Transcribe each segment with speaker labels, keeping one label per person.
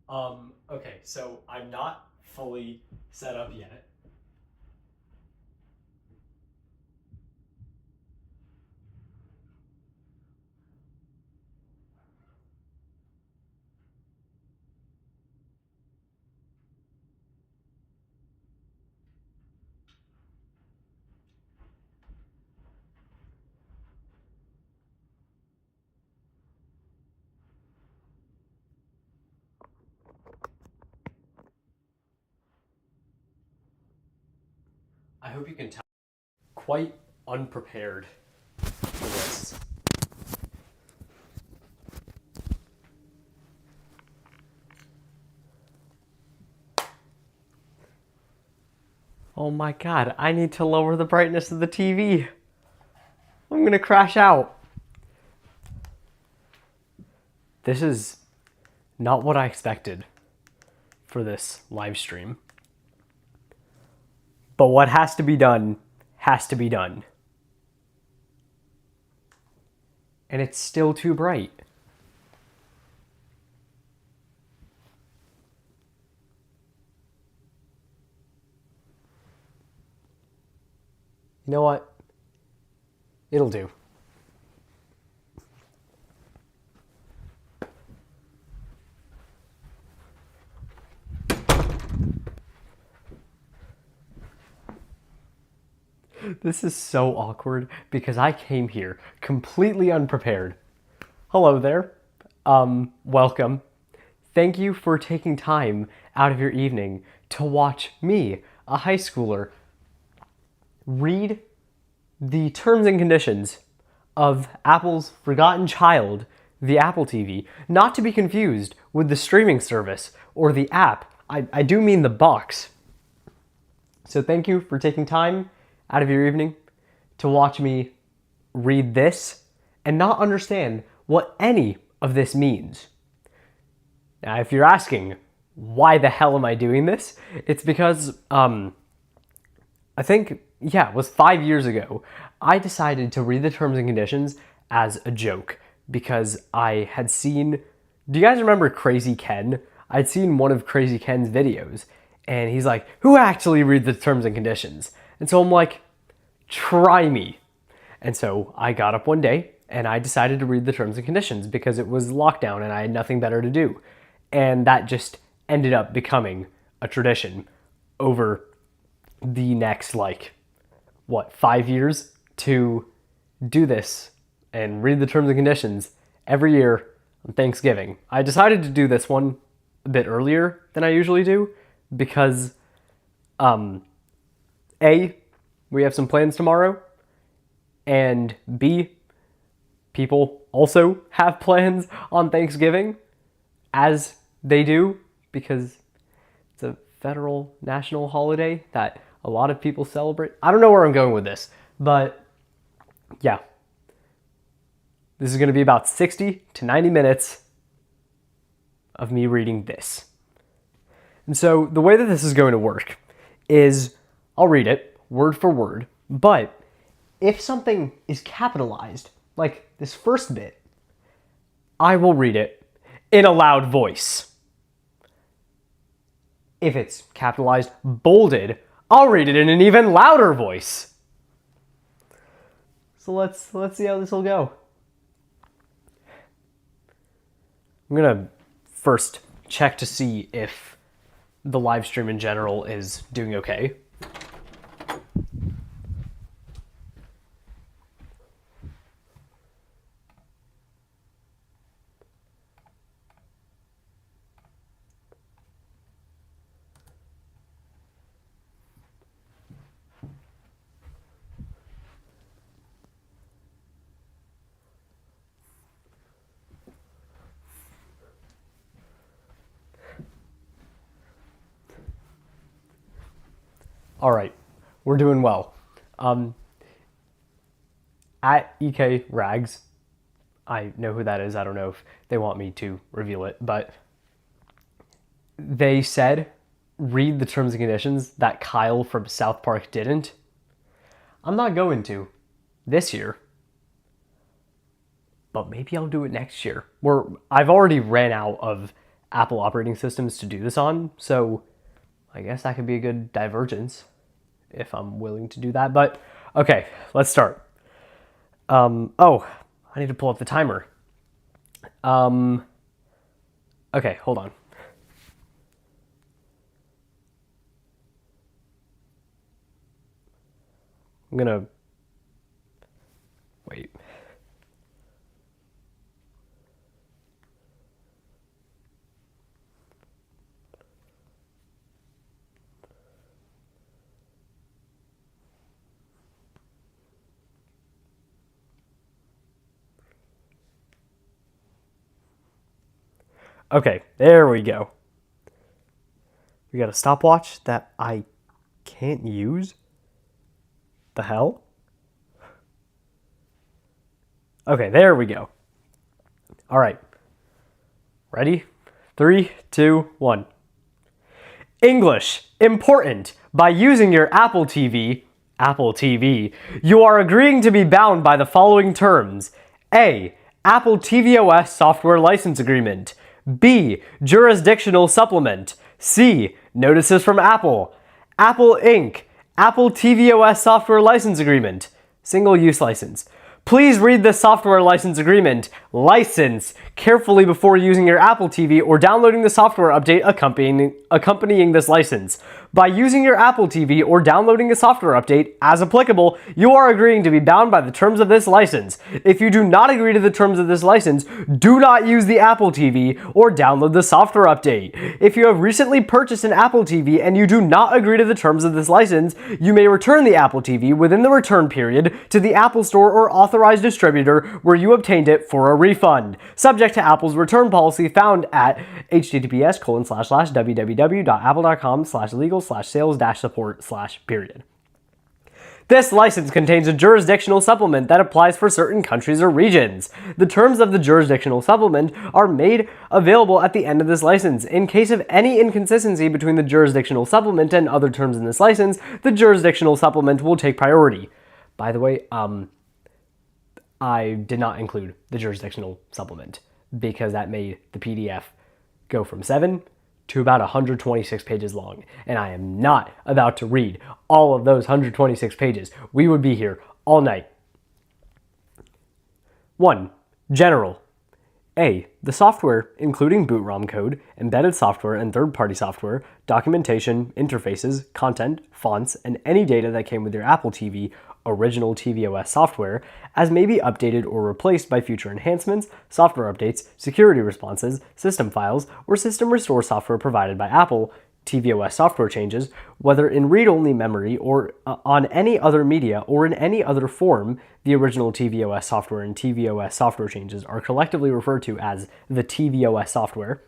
Speaker 1: Okay, so I'm not fully set up yet. I hope you can tell. Quite unprepared for this. Oh my god, I need to lower the brightness of the TV. I'm gonna crash out. This is not what I expected for this live stream. But what has to be done has to be done. And it's still too bright. You know what? It'll do. This is so awkward because I came here completely unprepared. Hello there. Welcome. Thank you for taking time out of your evening to watch me, a high schooler, read the terms and conditions of Apple's Forgotten Child, the Apple TV, not to be confused with the streaming service or the app. I do mean the box. So thank you for taking time out of your evening to watch me read this and not understand what any of this means. Now, if you're asking, why the hell am I doing this? It's because, I think, yeah, it was 5 years ago, I decided to read the terms and conditions as a joke because I had seen, do you guys remember Crazy Ken? I'd seen one of Crazy Ken's videos and he's like, who actually reads the terms and conditions? And so I'm like, try me. And so I got up one day and I decided to read the terms and conditions because it was lockdown and I had nothing better to do. And that just ended up becoming a tradition over the next, 5 years to do this and read the terms and conditions every year on Thanksgiving. I decided to do this one a bit earlier than I usually do because, A, we have some plans tomorrow, and B, people also have plans on Thanksgiving, as they do, because it's a federal national holiday that a lot of people celebrate. I don't know where I'm going with this, but yeah. This is going to be about 60 to 90 minutes of me reading this. And so the way that this is going to work is I'll read it word for word, but if something is capitalized, like this first bit, I will read it in a loud voice. If it's capitalized, bolded, I'll read it in an even louder voice. So let's see how this will go. I'm gonna first check to see if the live stream in general is doing okay. All right, we're doing well. At EK Rags, I know who that is. I don't know if they want me to reveal it, but they said, read the terms and conditions that Kyle from South Park didn't. I'm not going to this year, but maybe I'll do it next year. I've already ran out of Apple operating systems to do this on, so I guess that could be a good divergence if I'm willing to do that. But okay, let's start. Oh, I need to pull up the timer. Okay, hold on. I'm gonna wait. Okay, there we go. We got a stopwatch that I can't use? The hell? Okay, there we go. All right. Ready? 3, 2, 1. English, important. By using your Apple TV, you are agreeing to be bound by the following terms. A. Apple tvOS software license agreement. B. Jurisdictional supplement. C. Notices from Apple. Apple Inc. Apple tvOS software license agreement. Single-use license. Please read the software license agreement, license, carefully before using your Apple TV or downloading the software update accompanying this license. By using your Apple TV or downloading a software update, as applicable, you are agreeing to be bound by the terms of this license. If you do not agree to the terms of this license, do not use the Apple TV or download the software update. If you have recently purchased an Apple TV and you do not agree to the terms of this license, you may return the Apple TV within the return period to the Apple Store or authorized distributor where you obtained it for a refund, subject to Apple's return policy found at https://www.apple.com/legal/sales-support/period. This license contains a jurisdictional supplement that applies for certain countries or regions. The terms of the jurisdictional supplement are made available at the end of this license. In case of any inconsistency between the jurisdictional supplement and other terms in this license, the jurisdictional supplement will take priority. By the way, I did not include the jurisdictional supplement because that made the PDF go from 7 to about 126 pages long, and I am not about to read all of those 126 pages. We would be here all night. 1. General. A. The software, including boot ROM code, embedded software and third-party software, documentation, interfaces, content, fonts, and any data that came with your Apple TV original tvOS software, as may be updated or replaced by future enhancements, software updates, security responses, system files, or system restore software provided by Apple, tvOS software changes, whether in read-only memory or on any other media or in any other form. The original tvOS software and tvOS software changes are collectively referred to as the tvOS software,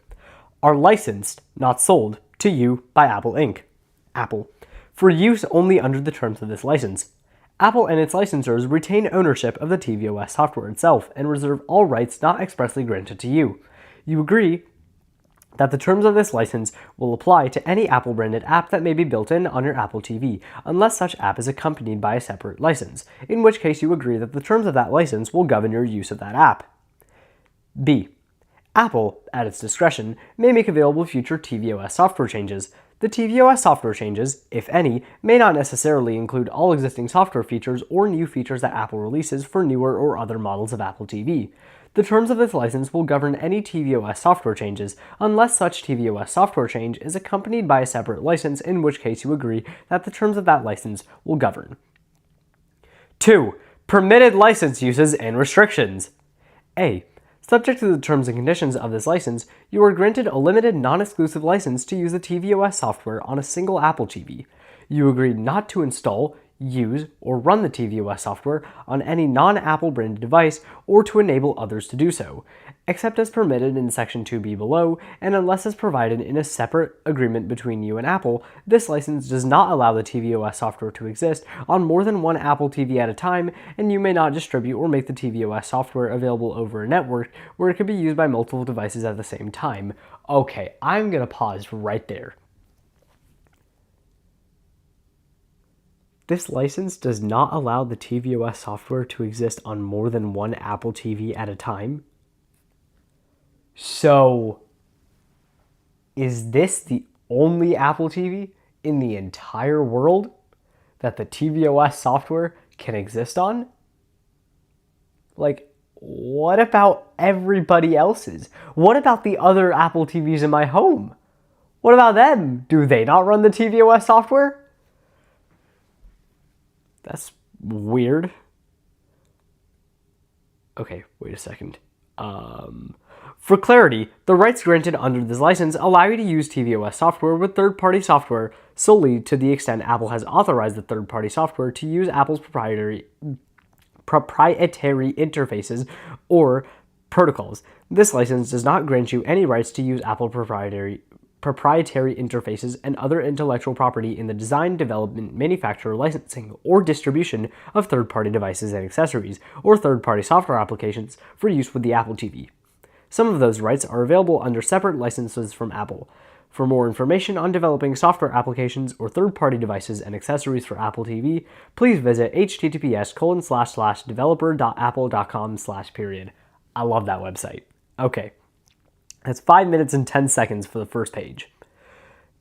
Speaker 1: are licensed, not sold, to you by Apple Inc. Apple, for use only under the terms of this license. Apple and its licensors retain ownership of the tvOS software itself and reserve all rights not expressly granted to you. You agree that the terms of this license will apply to any Apple-branded app that may be built in on your Apple TV, unless such app is accompanied by a separate license, in which case you agree that the terms of that license will govern your use of that app. B. Apple, at its discretion, may make available future tvOS software changes. The tvOS software changes, if any, may not necessarily include all existing software features or new features that Apple releases for newer or other models of Apple TV. The terms of this license will govern any tvOS software changes, unless such tvOS software change is accompanied by a separate license, in which case you agree that the terms of that license will govern. 2. Permitted license uses and restrictions. A. Subject to the terms and conditions of this license, you are granted a limited non-exclusive license to use the tvOS software on a single Apple TV. You agree not to install, use, or run the tvOS software on any non-Apple branded device or to enable others to do so, except as permitted in Section 2B below, and unless as provided in a separate agreement between you and Apple. This license does not allow the tvOS software to exist on more than one Apple TV at a time, and you may not distribute or make the tvOS software available over a network where it can be used by multiple devices at the same time. Okay, I'm gonna pause right there. This license does not allow the tvOS software to exist on more than one Apple TV at a time. So, Is this the only Apple TV in the entire world that the tvOS software can exist on? Like, what about everybody else's? What about the other Apple TVs in my home? What about them? Do they not run the tvOS software? That's weird. Okay, wait a second. For clarity, the rights granted under this license allow you to use tvOS software with third-party software solely to the extent Apple has authorized the third-party software to use Apple's proprietary interfaces or protocols. This license does not grant you any rights to use Apple proprietary interfaces and other intellectual property in the design, development, manufacture, licensing, or distribution of third-party devices and accessories, or third-party software applications for use with the Apple TV. Some of those rights are available under separate licenses from Apple. For more information on developing software applications or third-party devices and accessories for Apple TV, please visit https://developer.apple.com/. I love that website. Okay. That's 5 minutes and 10 seconds for the first page.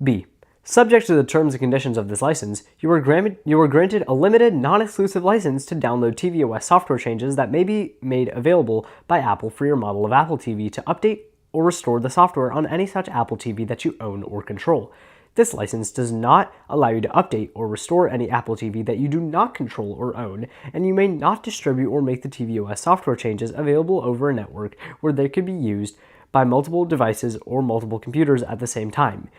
Speaker 1: B. Subject to the terms and conditions of this license, you are granted a limited, non-exclusive license to download tvOS software changes that may be made available by Apple for your model of Apple TV to update or restore the software on any such Apple TV that you own or control. This license does not allow you to update or restore any Apple TV that you do not control or own, and you may not distribute or make the tvOS software changes available over a network where they could be used by multiple devices or multiple computers at the same time.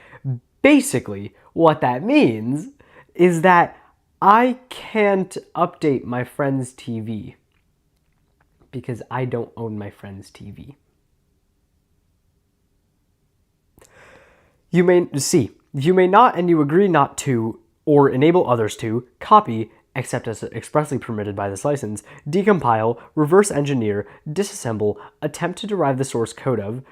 Speaker 1: Basically, what that means is that I can't update my friend's TV because I don't own my friend's TV. You may not, and you agree not to, or enable others to, copy, except as expressly permitted by this license, decompile, reverse engineer, disassemble, attempt to derive the source code of,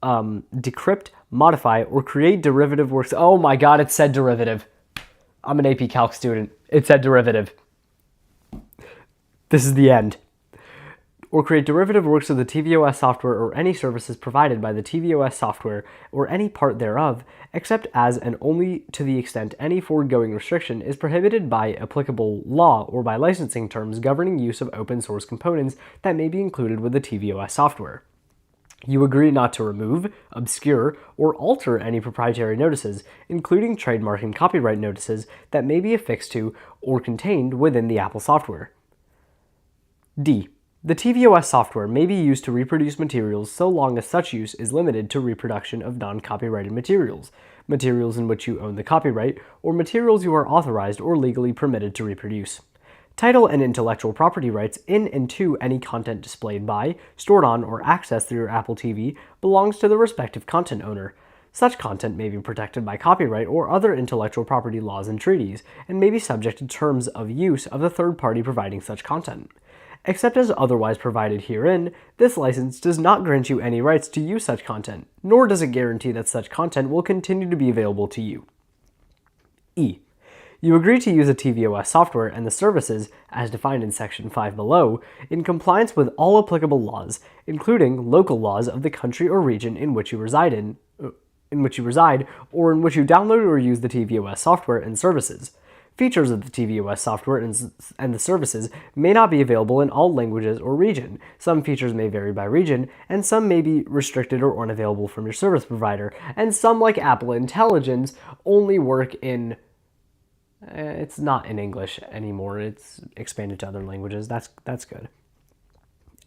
Speaker 1: decrypt, modify, or create derivative works. Oh my god, it said derivative. I'm an AP Calc student. It said derivative. This is the end. Or create derivative works of the tvOS software or any services provided by the tvOS software or any part thereof, except as and only to the extent any foregoing restriction is prohibited by applicable law or by licensing terms governing use of open source components that may be included with the tvOS software. You agree not to remove, obscure, or alter any proprietary notices, including trademark and copyright notices that may be affixed to or contained within the Apple software. D. The tvOS software may be used to reproduce materials so long as such use is limited to reproduction of non-copyrighted materials, materials in which you own the copyright, or materials you are authorized or legally permitted to reproduce. Title and intellectual property rights in and to any content displayed by, stored on, or accessed through your Apple TV belongs to the respective content owner. Such content may be protected by copyright or other intellectual property laws and treaties, and may be subject to terms of use of the third party providing such content. Except as otherwise provided herein, this license does not grant you any rights to use such content, nor does it guarantee that such content will continue to be available to you. E. You agree to use the tvOS software and the services, as defined in Section 5 below, in compliance with all applicable laws, including local laws of the country or region in which you reside, or in which you download or use the tvOS software and services. Features of the tvOS software and the services may not be available in all languages or region. Some features may vary by region, and some may be restricted or unavailable from your service provider, and some, like Apple Intelligence, only work in... it's not in English anymore, it's expanded to other languages. That's good.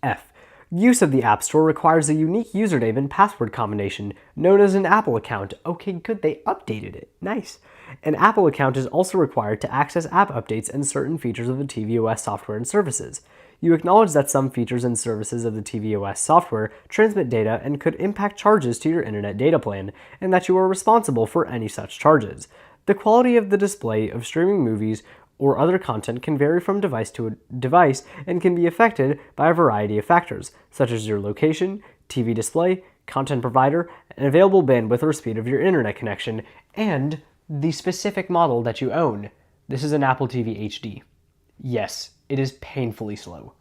Speaker 1: F. Use of the App Store requires a unique username and password combination, known as an Apple account. Okay, good, they updated it. Nice. An Apple account is also required to access app updates and certain features of the tvOS software and services. You acknowledge that some features and services of the tvOS software transmit data and could impact charges to your internet data plan, and that you are responsible for any such charges. The quality of the display of streaming movies or other content can vary from device to device and can be affected by a variety of factors, such as your location, TV display, content provider, and available bandwidth or speed of your internet connection, and the specific model that you own. This is an Apple TV HD. Yes, it is painfully slow.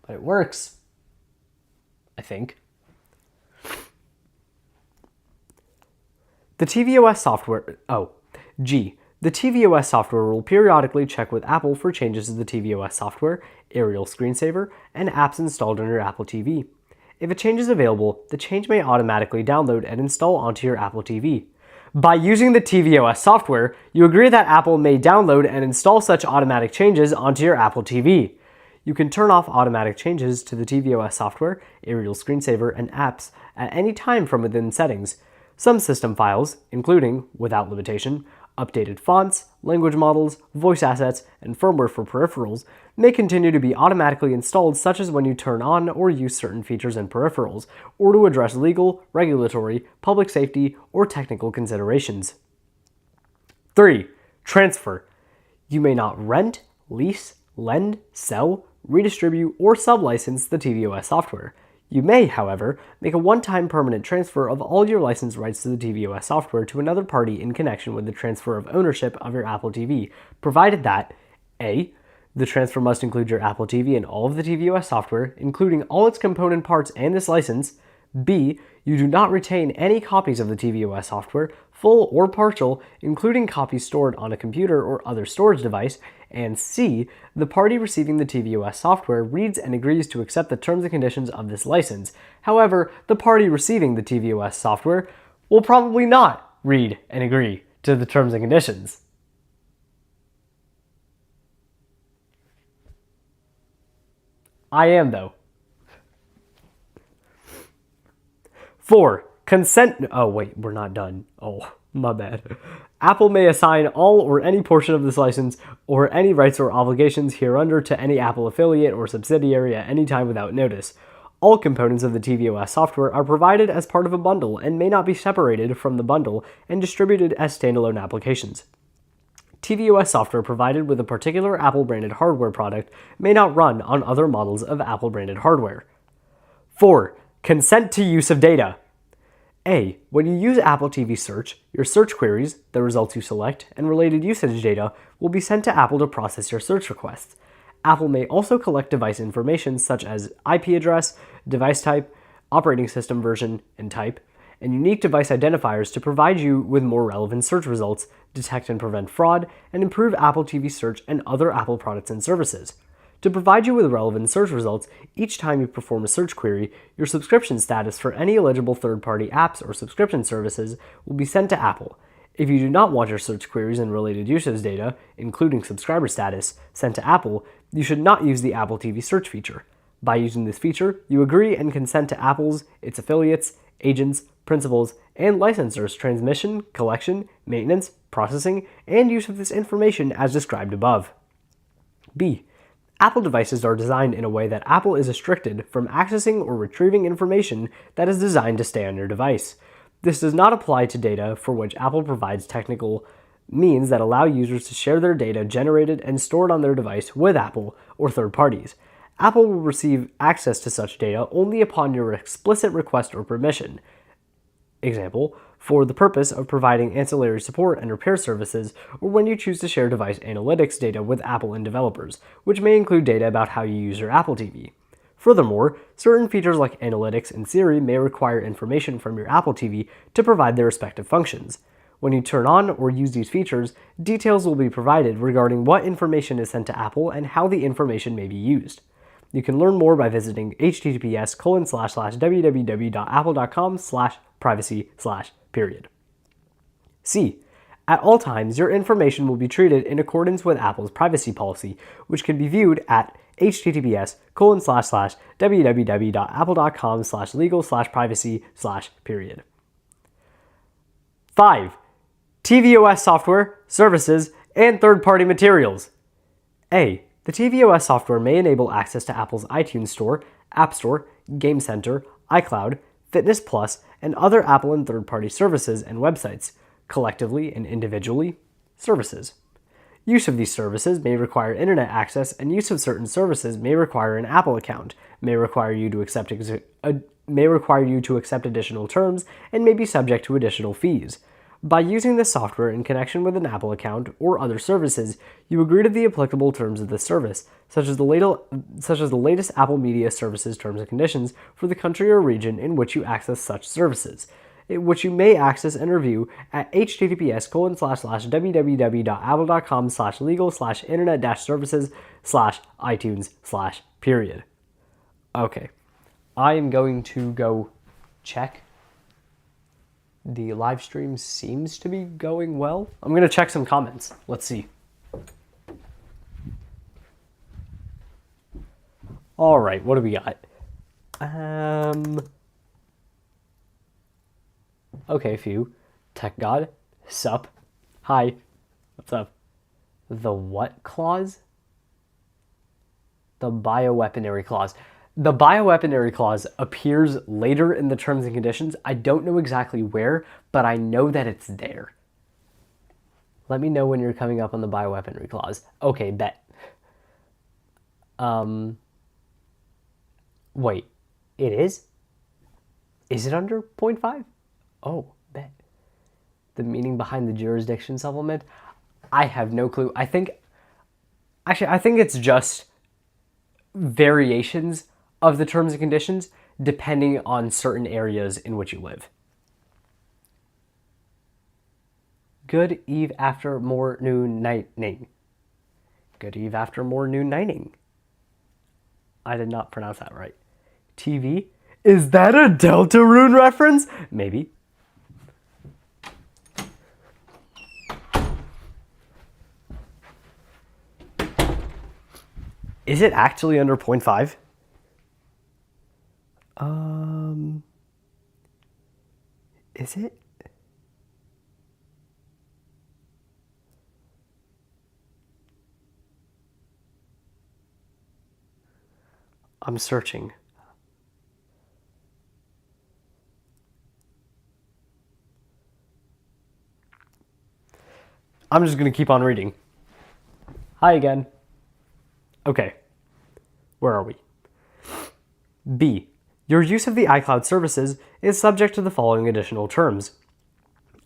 Speaker 1: But it works. I think. The tvOS software, G. The tvOS software will periodically check with Apple for changes to the tvOS software, aerial screensaver, and apps installed on your Apple TV. If a change is available, the change may automatically download and install onto your Apple TV. By using the tvOS software, you agree that Apple may download and install such automatic changes onto your Apple TV. You can turn off automatic changes to the tvOS software, aerial screensaver, and apps at any time from within settings. Some system files, including, without limitation, updated fonts, language models, voice assets, and firmware for peripherals, may continue to be automatically installed, such as when you turn on or use certain features and peripherals, or to address legal, regulatory, public safety, or technical considerations. 3. Transfer. You may not rent, lease, lend, sell, redistribute, or sublicense the tvOS software. You may, however, make a one-time permanent transfer of all your license rights to the tvOS software to another party in connection with the transfer of ownership of your Apple TV, provided that A. The transfer must include your Apple TV and all of the tvOS software, including all its component parts and this license. B. You do not retain any copies of the tvOS software, full or partial, including copies stored on a computer or other storage device. And C. The party receiving the tvOS software reads and agrees to accept the terms and conditions of this license. However, the party receiving the tvOS software will probably not read and agree to the terms and conditions. I am, though. 4. Consent. Oh, wait, we're not done. Oh, my bad. Apple may assign all or any portion of this license or any rights or obligations hereunder to any Apple affiliate or subsidiary at any time without notice. All components of the tvOS software are provided as part of a bundle and may not be separated from the bundle and distributed as standalone applications. tvOS software provided with a particular Apple-branded hardware product may not run on other models of Apple-branded hardware. 4. Consent to use of data. A. When you use Apple TV Search, your search queries, the results you select, and related usage data will be sent to Apple to process your search requests. Apple may also collect device information such as IP address, device type, operating system version and type, and unique device identifiers to provide you with more relevant search results, detect and prevent fraud, and improve Apple TV Search and other Apple products and services. To provide you with relevant search results, each time you perform a search query, your subscription status for any eligible third-party apps or subscription services will be sent to Apple. If you do not want your search queries and related usage data, including subscriber status, sent to Apple, you should not use the Apple TV Search feature. By using this feature, you agree and consent to Apple's, its affiliates, agents, principals, and licensors' transmission, collection, maintenance, processing, and use of this information as described above. B. Apple devices are designed in a way that Apple is restricted from accessing or retrieving information that is designed to stay on your device. This does not apply to data for which Apple provides technical means that allow users to share their data generated and stored on their device with Apple or third parties. Apple will receive access to such data only upon your explicit request or permission. Example, for the purpose of providing ancillary support and repair services, or when you choose to share device analytics data with Apple and developers, which may include data about how you use your Apple TV. Furthermore, certain features like analytics and Siri may require information from your Apple TV to provide their respective functions. When you turn on or use these features, details will be provided regarding what information is sent to Apple and how the information may be used. You can learn more by visiting https://www.apple.com/privacy/. C. At all times, your information will be treated in accordance with Apple's privacy policy, which can be viewed at https://www.apple.com/legal/privacy/. 5. tvOS software, services, and third-party materials. A. The tvOS software may enable access to Apple's iTunes Store, App Store, Game Center, iCloud, Fitness Plus, and other Apple and third-party services and websites, collectively and individually, services. Use of these services may require internet access, and use of certain services may require an Apple account, may require you to accept additional terms, and may be subject to additional fees. By using this software in connection with an Apple account or other services, you agree to the applicable terms of this service, such as the latest Apple Media Services terms and conditions for the country or region in which you access such services. which you may access and review at https://www.apple.com/legal/internet-services/iTunes/period. Okay, I am going to go check. The live stream seems to be going well. I'm going to check some comments. Let's see. All right, what do we got? Okay, a few. Tech God, sup, hi, what's up? The what clause? The bioweaponry clause. The bioweaponry clause appears later in the terms and conditions. I don't know exactly where, but I know that it's there. Let me know when you're coming up on the bioweaponry clause. Okay, bet. Wait, it is? Is it under 0.5? Oh, bet. The meaning behind the jurisdiction supplement? I have no clue. I think it's just variations of the terms and conditions depending on certain areas in which you live. Good eve after morning nighting. Good eve after morning nighting. I did not pronounce that right. TV? Is that a Deltarune reference? Maybe. Is it actually under 0.5? Is it? I'm searching. I'm just going to keep on reading. Hi again. Okay. Where are we? B. Your use of the iCloud services is subject to the following additional terms.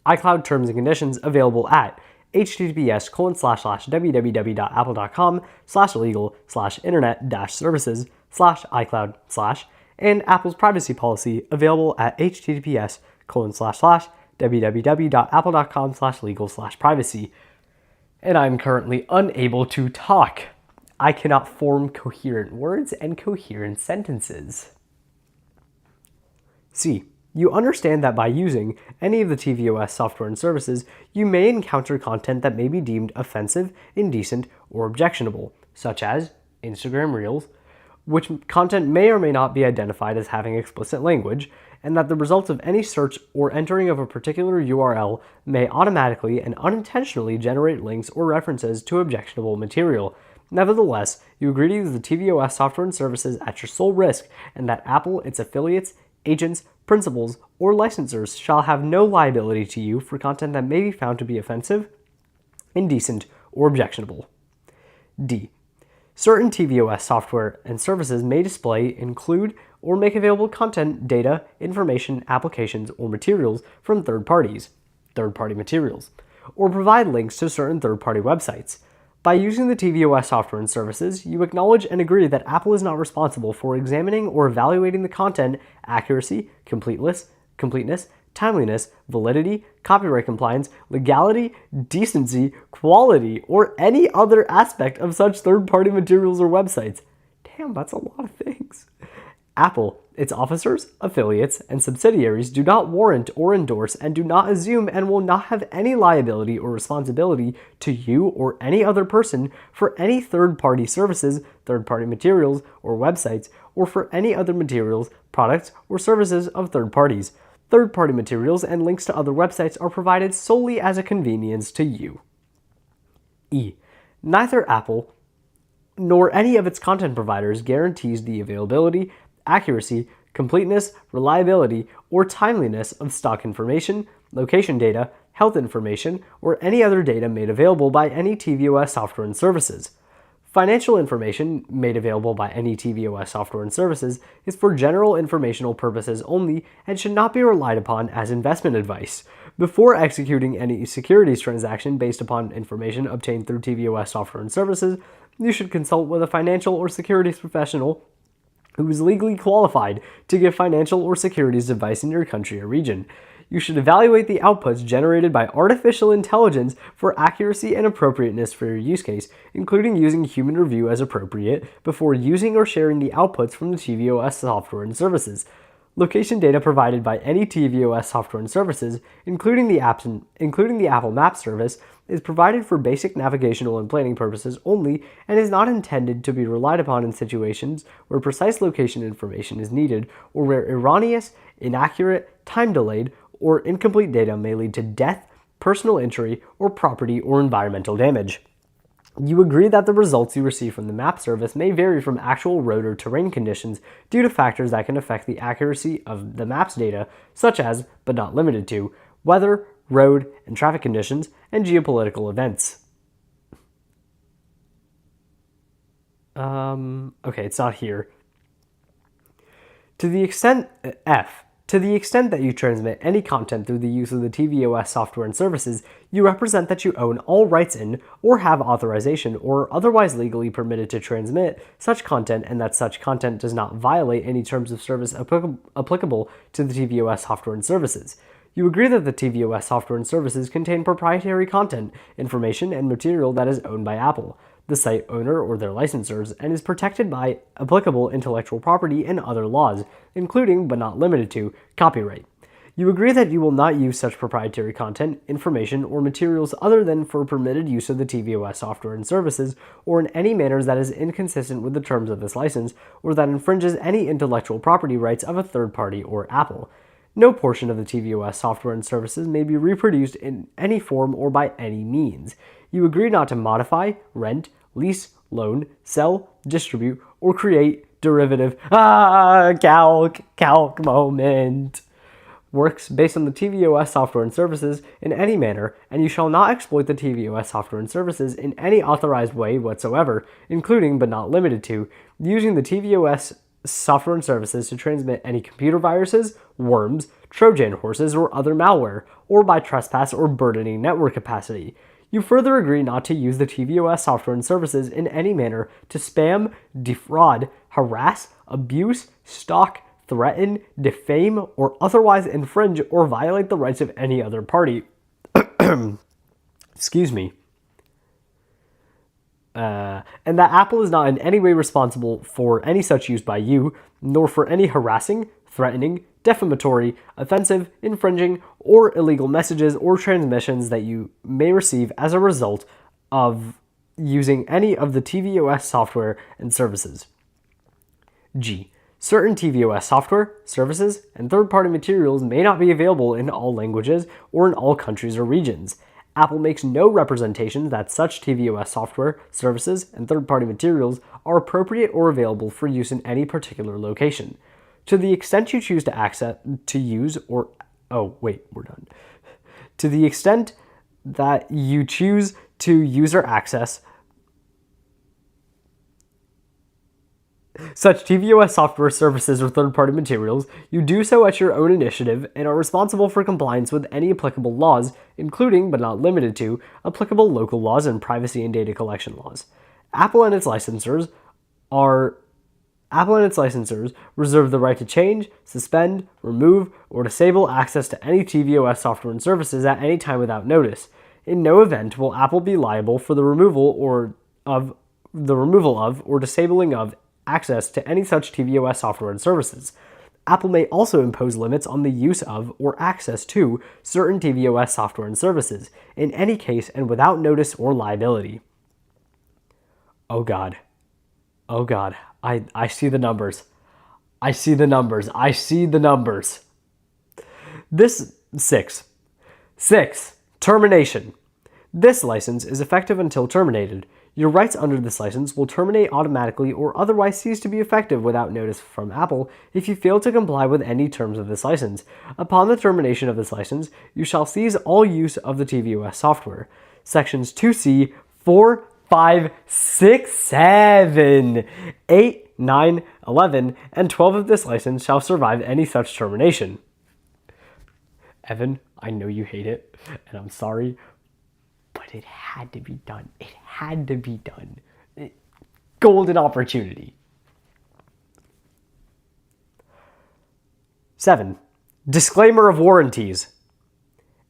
Speaker 1: iCloud terms and conditions available at https://www.apple.com/legal/internet-services/iCloud/ and Apple's privacy policy available at https://www.apple.com/legal/privacy. And I'm currently unable to talk. I cannot form coherent words and coherent sentences. C. You understand that by using any of the tvOS software and services, you may encounter content that may be deemed offensive, indecent, or objectionable, such as Instagram Reels, which content may or may not be identified as having explicit language, and that the results of any search or entering of a particular URL may automatically and unintentionally generate links or references to objectionable material. Nevertheless, you agree to use the tvOS software and services at your sole risk, and that Apple, its affiliates, agents, principals, or licensors shall have no liability to you for content that may be found to be offensive, indecent, or objectionable. D. Certain tvOS software and services may display, include, or make available content, data, information, applications, or materials from third-party materials, or provide links to certain third-party websites. By using the tvOS software and services, you acknowledge and agree that Apple is not responsible for examining or evaluating the content, accuracy, completeness, timeliness, validity, copyright compliance, legality, decency, quality, or any other aspect of such third-party materials or websites. Damn, that's a lot of things. Apple, its officers, affiliates, and subsidiaries do not warrant or endorse and do not assume and will not have any liability or responsibility to you or any other person for any third-party services, third-party materials, or websites, or for any other materials, products, or services of third parties. Third-party materials and links to other websites are provided solely as a convenience to you. E. Neither Apple nor any of its content providers guarantees the availability, accuracy, completeness, reliability, or timeliness of stock information, location data, health information, or any other data made available by any tvOS software and services. Financial information made available by any tvOS software and services is for general informational purposes only and should not be relied upon as investment advice. Before executing any securities transaction based upon information obtained through tvOS software and services, you should consult with a financial or securities professional who is legally qualified to give financial or securities advice in your country or region. You should evaluate the outputs generated by artificial intelligence for accuracy and appropriateness for your use case, including using human review as appropriate before using or sharing the outputs from the tvOS software and services. Location data provided by any tvOS software and services, including the Apple Maps service, is provided for basic navigational and planning purposes only and is not intended to be relied upon in situations where precise location information is needed or where erroneous, inaccurate, time-delayed, or incomplete data may lead to death, personal injury, or property or environmental damage. You agree that the results you receive from the map service may vary from actual road or terrain conditions due to factors that can affect the accuracy of the maps data, such as, but not limited to, weather, road and traffic conditions, and geopolitical events. Okay, it's not here. To the extent that you transmit any content through the use of the tvOS software and services, you represent that you own all rights in, or have authorization, or otherwise legally permitted to transmit such content, and that such content does not violate any terms of service applicable to the tvOS software and services. You agree that the tvOS software and services contain proprietary content, information, and material that is owned by Apple, the site owner or their licensors, and is protected by applicable intellectual property and other laws, including, but not limited to, copyright. You agree that you will not use such proprietary content, information, or materials other than for permitted use of the tvOS software and services, or in any manner that is inconsistent with the terms of this license, or that infringes any intellectual property rights of a third party or Apple. No portion of the tvOS software and services may be reproduced in any form or by any means. You agree not to modify, rent, lease, loan, sell, distribute, or create derivative calc moment works based on the tvOS software and services in any manner, and you shall not exploit the tvOS software and services in any authorized way whatsoever, including but not limited to using the tvOS software and services to transmit any computer viruses, worms, Trojan horses, or other malware, or by trespass or burdening network capacity. You further agree not to use the tvOS software and services in any manner to spam, defraud, harass, abuse, stalk, threaten, defame, or otherwise infringe or violate the rights of any other party. Excuse me. And that Apple is not in any way responsible for any such use by you, nor for any harassing, threatening, defamatory, offensive, infringing, or illegal messages or transmissions that you may receive as a result of using any of the tvOS software and services. G. Certain tvOS software, services, and third-party materials may not be available in all languages or in all countries or regions. Apple makes no representation that such tvOS software, services, and third-party materials are appropriate or available for use in any particular location. To the extent you choose to use or... Oh, wait, we're done. To the extent that you choose to use or access such tvOS software, services, or third-party materials, you do so at your own initiative and are responsible for compliance with any applicable laws, including, but not limited to, applicable local laws and privacy and data collection laws. Apple and its licensors reserve the right to change, suspend, remove, or disable access to any tvOS software and services at any time without notice. In no event will Apple be liable for the removal of or disabling of access to any such tvOS software and services. Apple may also impose limits on the use of or access to certain tvOS software and services, in any case and without notice or liability. Oh God. Oh God. I see the numbers. I see the numbers. I see the numbers. This 6. Termination. This license is effective until terminated. Your rights under this license will terminate automatically or otherwise cease to be effective without notice from Apple if you fail to comply with any terms of this license. Upon the termination of this license, you shall cease all use of the tvOS software. Sections 2C, 4, 5, 6, 7, 8, 9, 11, and 12 of this license shall survive any such termination. Evan, I know you hate it, and I'm sorry, but it had to be done. It had to be done. Golden opportunity. 7. Disclaimer of warranties.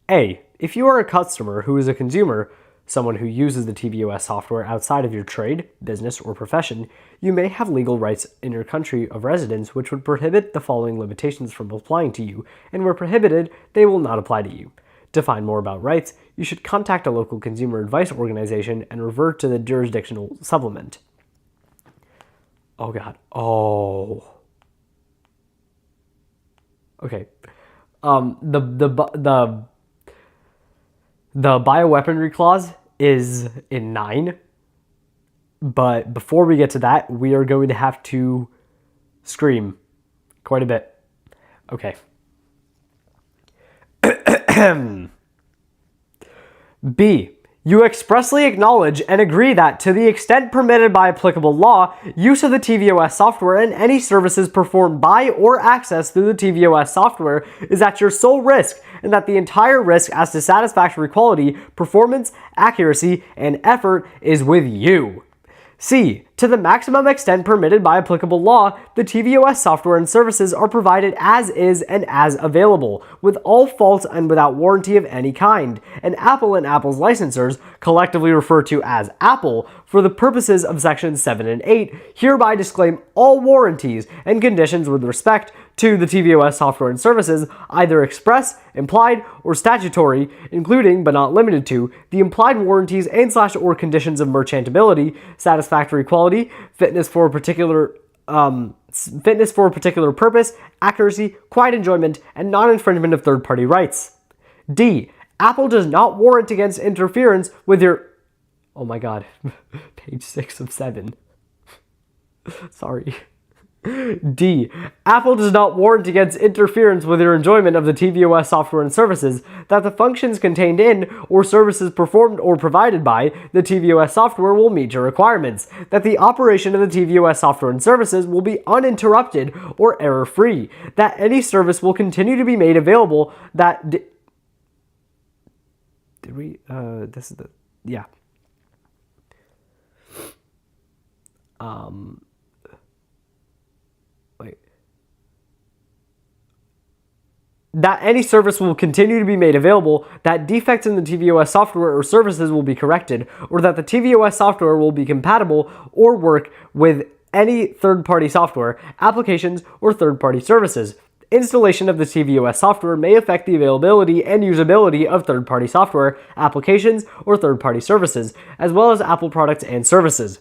Speaker 1: A. If you are a customer who is a consumer, someone who uses the tvOS software outside of your trade, business, or profession, you may have legal rights in your country of residence which would prohibit the following limitations from applying to you, and where prohibited, they will not apply to you. To find more about rights, you should contact a local consumer advice organization and revert to the jurisdictional supplement. Oh God. Oh. Okay. The bioweaponry clause is in 9, but before we get to that, we are going to have to scream quite a bit. Okay. B. You expressly acknowledge and agree that, to the extent permitted by applicable law, use of the tvOS software and any services performed by or accessed through the tvOS software is at your sole risk, and that the entire risk as to satisfactory quality, performance, accuracy, and effort is with you. C. To the maximum extent permitted by applicable law, the tvOS software and services are provided as is and as available, with all faults and without warranty of any kind, and Apple and Apple's licensors, collectively referred to as Apple, for the purposes of sections 7 and 8, hereby disclaim all warranties and conditions with respect to the tvOS software and services, either express, implied, or statutory, including, but not limited to, the implied warranties and/or conditions of merchantability, satisfactory quality, fitness for a particular purpose, accuracy, quiet enjoyment, and non-infringement of third-party rights. D. Apple does not warrant against interference with your... Oh my God. Page 6 of 7. Sorry. D. Apple does not warrant against interference with your enjoyment of the tvOS software and services, that the functions contained in, or services performed or provided by, the tvOS software will meet your requirements, that the operation of the tvOS software and services will be uninterrupted or error-free, that any service will continue to be made available, that... Did we... this is the... Yeah. That any service will continue to be made available, that defects in the tvOS software or services will be corrected, or that the tvOS software will be compatible or work with any third-party software, applications, or third-party services. Installation of the tvOS software may affect the availability and usability of third-party software, applications, or third-party services, as well as Apple products and services.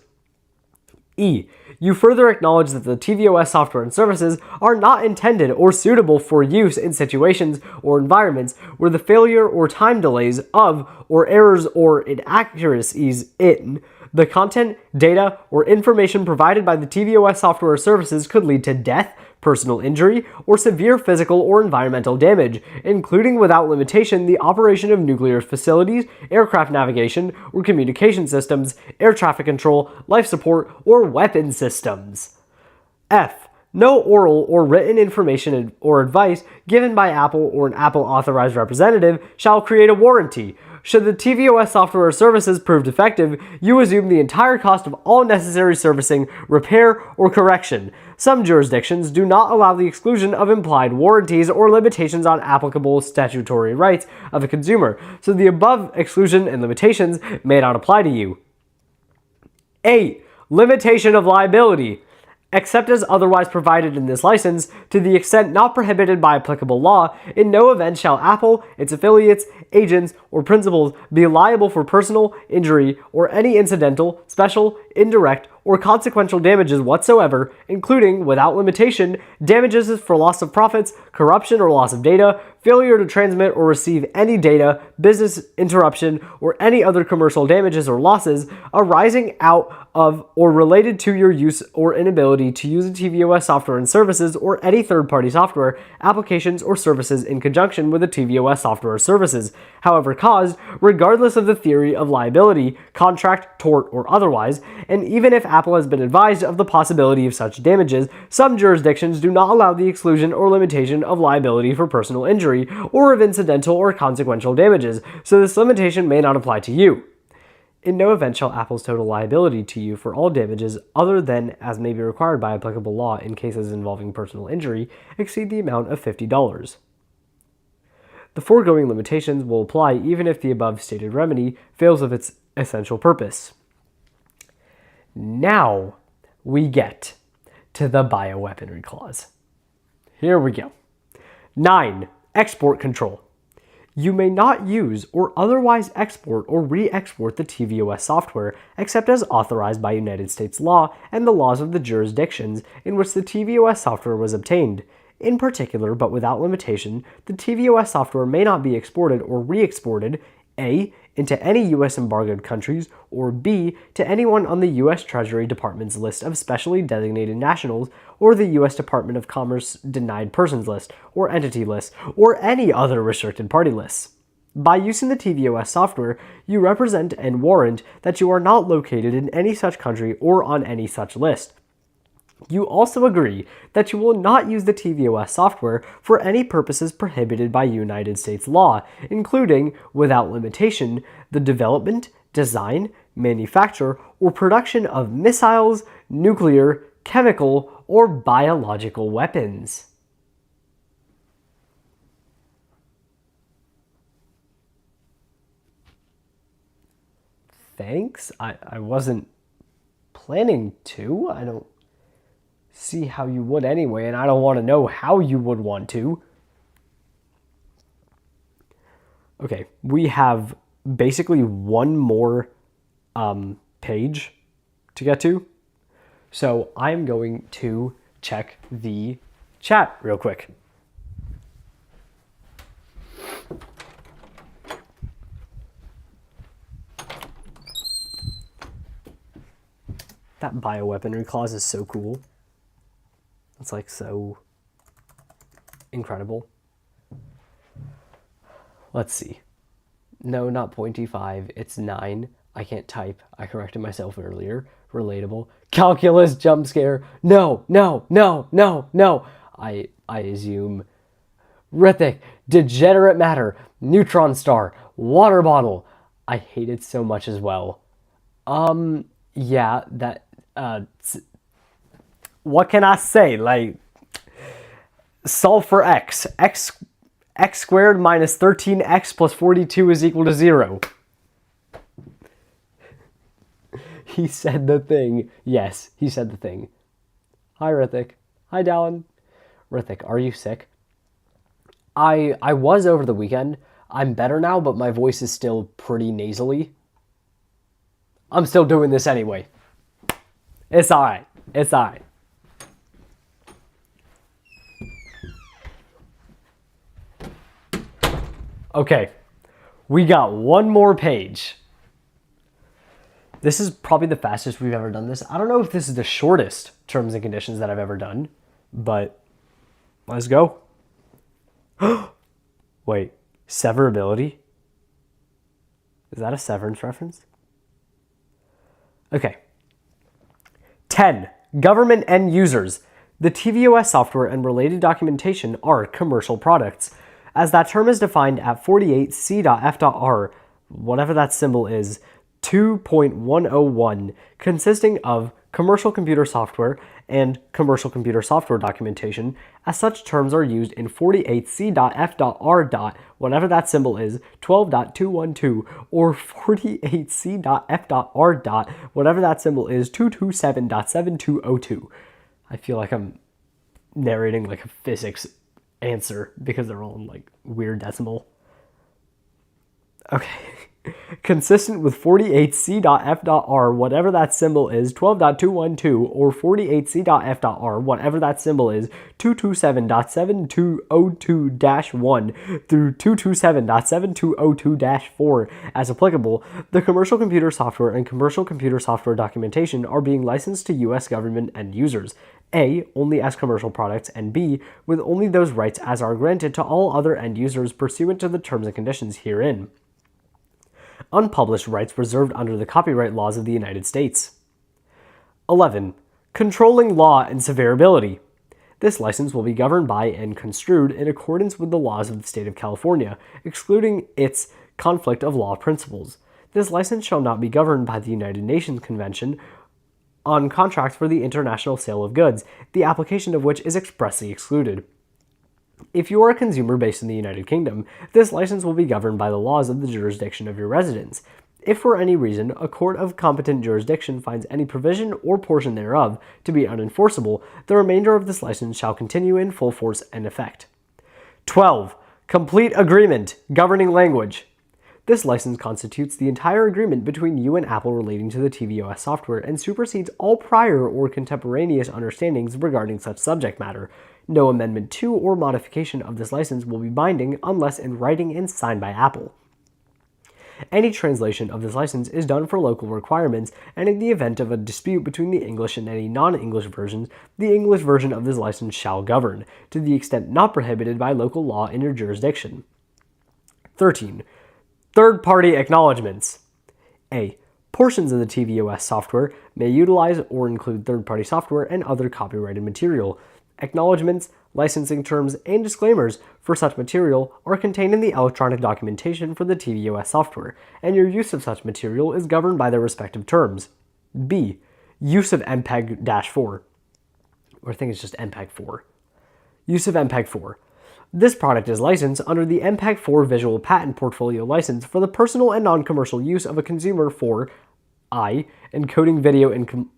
Speaker 1: E. You further acknowledge that the tvOS software and services are not intended or suitable for use in situations or environments where the failure or time delays of, or errors or inaccuracies in, the content, data, or information provided by the tvOS software or services could lead to death, personal injury, or severe physical or environmental damage, including without limitation the operation of nuclear facilities, aircraft navigation or communication systems, air traffic control, life support, or weapon systems. F. No oral or written information or advice given by Apple or an Apple authorized representative shall create a warranty. Should the tvOS software or services prove defective, you assume the entire cost of all necessary servicing, repair, or correction. Some jurisdictions do not allow the exclusion of implied warranties or limitations on applicable statutory rights of a consumer, so the above exclusion and limitations may not apply to you. 8. Limitation of liability. Except as otherwise provided in this license, to the extent not prohibited by applicable law, in no event shall Apple, its affiliates, agents, or principals be liable for personal injury or any incidental, special, indirect, or consequential damages whatsoever, including, without limitation, damages for loss of profits, corruption or loss of data, failure to transmit or receive any data, business interruption, or any other commercial damages or losses arising out of or related to your use or inability to use the tvOS software and services or any third-party software, applications, or services in conjunction with the tvOS software or services, however caused, regardless of the theory of liability, contract, tort, or otherwise, and even if Apple has been advised of the possibility of such damages, some jurisdictions do not allow the exclusion or limitation of liability for personal injury or of incidental or consequential damages, so this limitation may not apply to you. In no event shall Apple's total liability to you for all damages other than as may be required by applicable law in cases involving personal injury exceed the amount of $50. The foregoing limitations will apply even if the above stated remedy fails of its essential purpose. Now we get to the bioweaponry clause. Here we go. 9. Export control. You may not use or otherwise export or re-export the tvOS software except as authorized by United States law and the laws of the jurisdictions in which the tvOS software was obtained. In particular, but without limitation, the tvOS software may not be exported or re-exported A. into any U.S. embargoed countries, or B. to anyone on the U.S. Treasury Department's list of specially designated nationals, or the U.S. Department of Commerce denied persons list, or entity list, or any other restricted party lists. By using the tvOS software, you represent and warrant that you are not located in any such country or on any such list. You also agree that you will not use the tvOS software for any purposes prohibited by United States law, including, without limitation, the development, design, manufacture, or production of missiles, nuclear, chemical, or biological weapons. Thanks. I wasn't planning to. I don't see how you would anyway, and I don't want to know how you would want to. Okay, we have basically one more page to get to. So I'm going to check the chat real quick. That bioweaponry clause is so cool. It's like so incredible. Let's see. No, not 0.25. It's 9. I can't type. I corrected myself earlier. Relatable. Calculus jump scare. No, no, no, no, no. I assume. Rithik. Degenerate matter. Neutron star. Water bottle. I hate it so much as well. Yeah, that, what can I say? Like, solve for x. X squared minus 13x plus 42 is equal to 0. He said the thing. Yes, he said the thing. Hi, Rithik. Hi, Dallin. Rithik, are you sick? I was over the weekend. I'm better now, but my voice is still pretty nasally. I'm still doing this anyway. It's alright. It's alright. Okay, we got one more page. This is probably the fastest we've ever done this. I don't know if this is the shortest terms and conditions that I've ever done, but let's go. Wait, severability? Is that a Severance reference? Okay. 10. Government end users. The tvOS software and related documentation are commercial products, as that term is defined at 48 C.F.R, whatever that symbol is, 2.101, consisting of commercial computer software and commercial computer software documentation, as such terms are used in 48 C.F.R. whatever that symbol is, 12.212, or 48 C.F.R. whatever that symbol is, 227.7202. I feel like I'm narrating like a physics answer because they're all in like weird decimal. Okay. Consistent with 48 C.F.R, whatever that symbol is, 12.212, or 48 C.F.R, whatever that symbol is, 227.7202-1 through 227.7202-4 as applicable, the commercial computer software and commercial computer software documentation are being licensed to U.S. government end users. A, only as commercial products, and B, with only those rights as are granted to all other end users pursuant to the terms and conditions herein. Unpublished rights reserved under the copyright laws of the United States. 11. Controlling law and severability. This license will be governed by and construed in accordance with the laws of the state of California, excluding its conflict of law principles. This license shall not be governed by the United Nations Convention on contracts for the international sale of goods, the application of which is expressly excluded. If you are a consumer based in the United Kingdom, this license will be governed by the laws of the jurisdiction of your residence. If for any reason a court of competent jurisdiction finds any provision or portion thereof to be unenforceable, the remainder of this license shall continue in full force and effect. 12. Complete agreement governing language. This license constitutes the entire agreement between you and Apple relating to the tvOS software and supersedes all prior or contemporaneous understandings regarding such subject matter. No amendment to or modification of this license will be binding unless in writing and signed by Apple. Any translation of this license is done for local requirements, and in the event of a dispute between the English and any non-English versions, the English version of this license shall govern, to the extent not prohibited by local law in your jurisdiction. 13. Third-party acknowledgments. A. Portions of the tvOS software may utilize or include third-party software and other copyrighted material. Acknowledgments, licensing terms, and disclaimers for such material are contained in the electronic documentation for the tvOS software, and your use of such material is governed by their respective terms. B. Use of MPEG-4. Or I think it's just MPEG-4. Use of MPEG-4. This product is licensed under the MPEG-4 Visual Patent Portfolio License for the personal and non-commercial use of a consumer for I. Encoding video in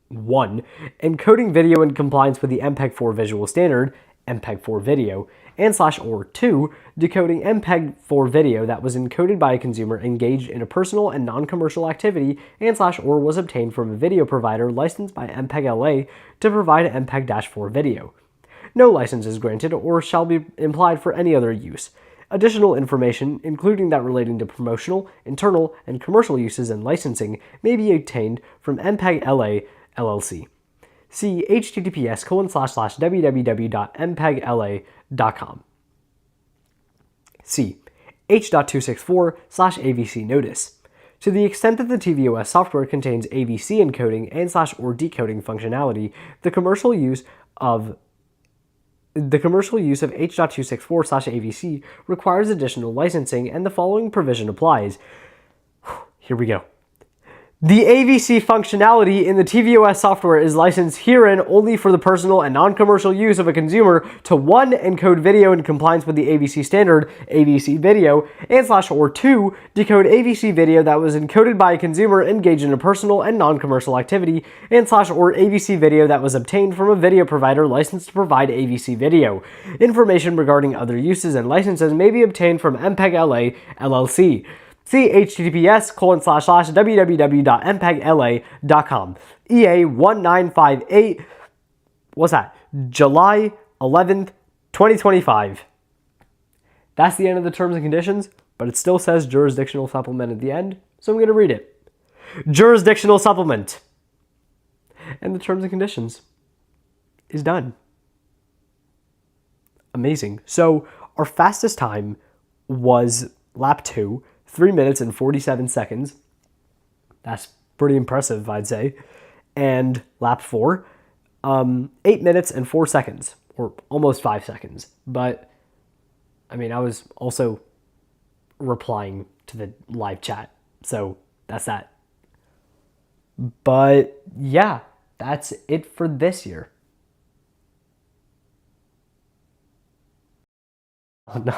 Speaker 1: 1. Encoding video in compliance with the MPEG-4 visual standard, MPEG-4 video, and /or 2. Decoding MPEG-4 video that was encoded by a consumer engaged in a personal and non-commercial activity and /or was obtained from a video provider licensed by MPEG-LA to provide MPEG-4 video. No license is granted or shall be implied for any other use. Additional information, including that relating to promotional, internal, and commercial uses and licensing, may be obtained from MPEG-LA LLC. See https://www.mpegla.com. C. H.264/AVC notice. To the extent that the tvOS software contains AVC encoding and /or decoding functionality, the commercial use of H.264/AVC requires additional licensing, and the following provision applies. Here we go. The AVC functionality in the tvOS software is licensed herein only for the personal and non-commercial use of a consumer to 1. Encode video in compliance with the AVC standard, AVC video, and /or 2. Decode AVC video that was encoded by a consumer engaged in a personal and non-commercial activity, and /or AVC video that was obtained from a video provider licensed to provide AVC video. Information regarding other uses and licenses may be obtained from MPEG-LA LLC. See https://www.mpegla.com. EA 1958. What's that? July 11th, 2025. That's the end of the terms and conditions, but it still says jurisdictional supplement at the end, so I'm going to read it. Jurisdictional supplement. And the terms and conditions is done. Amazing. So our fastest time was lap 2. 3 minutes and 47 seconds. That's pretty impressive, I'd say. And lap 4, 8 minutes and 4 seconds, or almost 5 seconds. But, I mean, I was also replying to the live chat, so that's that. But, yeah, that's it for this year. Oh, no.